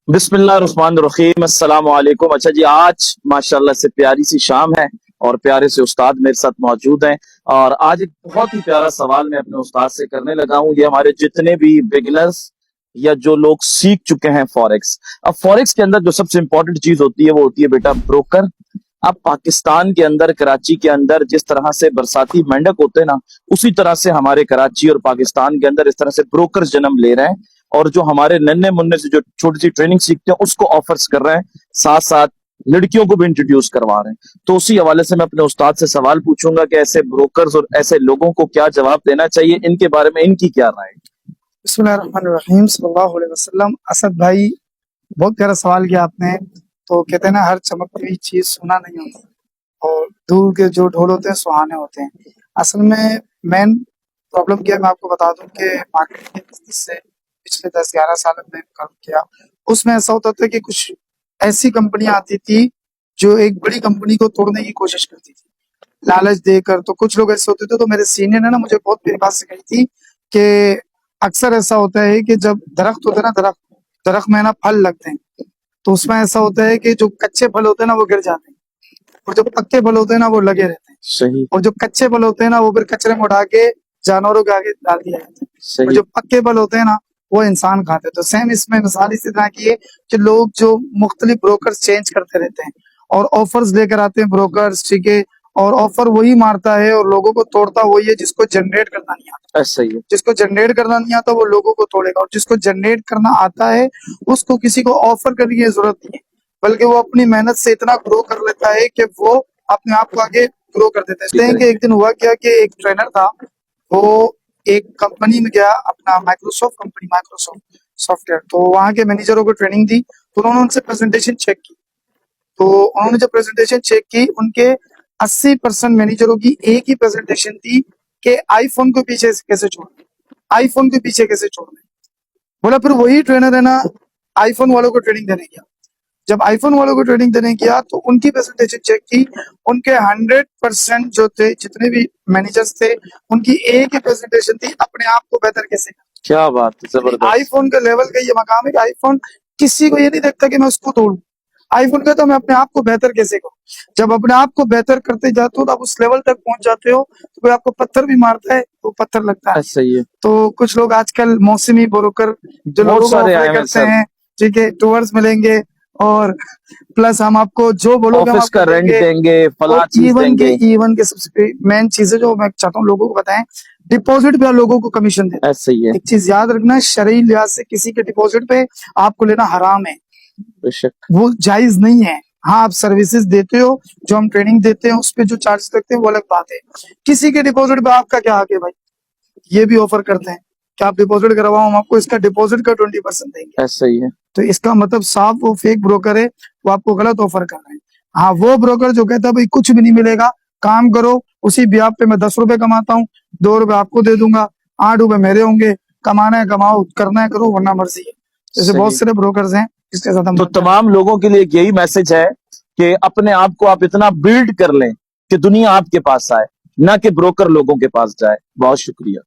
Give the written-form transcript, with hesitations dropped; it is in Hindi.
बिस्मिल्लाहिर्रहमानिर्रहीम अस्सलाम वालेकुम। अच्छा जी, आज माशाल्लाह से प्यारी सी शाम है और प्यारे से उस्ताद मेरे साथ मौजूद हैं। और आज एक बहुत ही प्यारा सवाल मैं अपने उस्ताद से करने लगा हूँ। ये हमारे जितने भी बिगिनर्स या जो लोग सीख चुके हैं फॉरेक्स। अब फॉरेक्स के अंदर जो सबसे इंपॉर्टेंट चीज होती है वो होती है बेटा ब्रोकर। अब पाकिस्तान के अंदर, कराची के अंदर जिस तरह से बरसाती मेंढक होते हैं ना, उसी तरह से हमारे कराची और पाकिस्तान के अंदर इस तरह से ब्रोकर जन्म ले रहे हैं। और जो हमारे नन्हे मुन्ने से जो छोटी सी ट्रेनिंग सीखते हैं उसको ऑफर्स कर रहे हैं, साथ साथ लड़कियों को भी इंट्रोड्यूस करवा रहे हैं। तो उसी हवाले से मैं अपने उस्ताद से सवाल पूछूंगा कि ऐसे ब्रोकर्स और ऐसे लोगों को क्या जवाब देना चाहिए, इनके बारे में इनकी क्या राय है। बिस्मिल्लाहिर्रहमानिर्रहीम सल्लल्लाहु अलैहि वसल्लम। असद भाई, बहुत प्यारा सवाल किया आपने। तो कहते हैं ना, हर चमकती हुई चीज सोना नहीं होती और दूर के जो ढोल होते हैं सुहाने होते हैं। असल में मेन प्रॉब्लम क्या है, मैं आपको बता दूं कि मार्केट के बिजनेस से पिछले 10-11 साल में मैंने काम किया। उसमें ऐसा होता था कि कुछ ऐसी कंपनियां आती थी जो एक बड़ी कंपनी को तोड़ने की कोशिश करती थी, लालच देकर। तो कुछ लोग ऐसे होते थे। तो मेरे सीनियर ने ना मुझे बहुत मेरी बात सिखाई थी कि अक्सर ऐसा होता है कि जब दरख्त होते हैं ना, दरख्त दरख्त में ना फल लगते हैं, तो उसमें ऐसा होता है कि जो कच्चे फल होते हैं ना वो गिर जाते हैं, और जो पक्के फल होते हैं ना वो लगे रहते हैं। सही। और जो कच्चे फल होते हैं ना वो फिर कचरे में उठा के जानवरों के आगे डाल दिया जाता है, और सही। जो पक्के फल होते हैं ना वो इंसान खाते हैं। तो सेम इसमें मिसाल इसी तरह की है कि लोग जो मुख्तलिफ ब्रोकर्स चेंज करते रहते हैं और ऑफर्स लेकर आते हैं ब्रोकर्स, ठीक है। और ऑफर वही मारता है और लोगों को तोड़ता वही है जिसको जनरेट करना नहीं आता। सही है। जिसको जनरेट करना नहीं आता वो लोगों को तोड़ेगा, और जिसको जनरेट करना आता है उसको किसी को ऑफर करने की जरूरत नहीं है, बल्कि वो अपनी मेहनत से इतना ग्रो कर लेता है कि वो अपने आप को आगे ग्रो कर देता है। इसलिए कि एक दिन हुआ क्या कि एक ट्रेनर था, वो एक कंपनी में गया, अपना माइक्रोसॉफ्ट कंपनी, माइक्रोसॉफ्ट सॉफ्टवेयर। तो वहां के मैनेजरों को ट्रेनिंग दी, तो उन्होंने उनसे प्रेजेंटेशन चेक की। तो उन्होंने जब प्रेजेंटेशन चेक की, उनके 80% मैनेजरों की एक ही प्रेजेंटेशन थी कि आईफोन को पीछे कैसे छोड़ना, आईफोन के पीछे कैसे छोड़ना। बोला फिर वही ट्रेनर है ना आईफोन वालों को ट्रेनिंग देने गया। जब आईफोन वालों को ट्रेनिंग देने गया तो उनकी प्रेजेंटेशन चेक की, उनके 100% जो थे, जितने भी मैनेजर्स थे, उनकी एक ही प्रेजेंटेशन थी, अपने आप को बेहतर कैसे करना। क्या बात है, जबरदस्त। आईफोन के लेवल का ये मकाम है कि आईफोन किसी को ये नहीं देखता कि मैं उसको तोड़ूं। आईफोन कहता मैं अपने आप को बेहतर कैसे करूं। जब अपने आप को बेहतर करते जाते हो तो आप उस लेवल तक पहुंच जाते हो, तो कोई आपको पत्थर भी मारता है तो पत्थर लगता है। सही है। तो कुछ लोग आजकल मौसमी ब्रोकर जो बहुत लोगों को सारे आए ऑफर हैं करते सर। हैं, ठीक है, टूर्स मिलेंगे और प्लस हम आपको जो बोलोगे हम ऑफिस आपको का रेंट देंगे। देंगे, और फला चीज देंगे। ईवन के सबसे मेन चीज है जो मैं चाहता हूँ लोगों को बताएं, डिपॉजिट पे आप लोगों को कमीशन देते हैं। ऐसा ही है। एक चीज याद रखना, शरई लिहाज से किसी के डिपॉजिट पे आपको लेना हराम है, बेशक। वो जायज नहीं है। हाँ, आप सर्विसेज देते हो, जो हम ट्रेनिंग देते हैं उस पे जो चार्ज लगते हैं वो अलग बात है। किसी के डिपॉजिट पे आपका क्या हक है भाई। ये भी ऑफर करते हैं कि आप डिपॉजिट करवाओ, हम आपको इसका डिपॉजिट का 20% देंगे। ऐसा ही है। तो इसका मतलब साफ वो फेक ब्रोकर है, वो आपको गलत ऑफर कर रहे हैं। हाँ, वो ब्रोकर जो कहता है भाई कुछ भी नहीं मिलेगा, काम करो, उसी ब्याज पे मैं 10 रुपए कमाता हूँ, 2 रुपए आपको दे दूंगा, 8 रुपए मेरे होंगे, कमाना है कमाओ, करना है करो, वरना मर्जी है। जैसे बहुत सारे ब्रोकर्स हैं, इसके साथ हम तो तमाम लोगों के लिए यही मैसेज है कि अपने आप को आप इतना बिल्ड कर लें कि दुनिया आपके पास आए, ना कि ब्रोकर लोगों के पास जाए। बहुत शुक्रिया।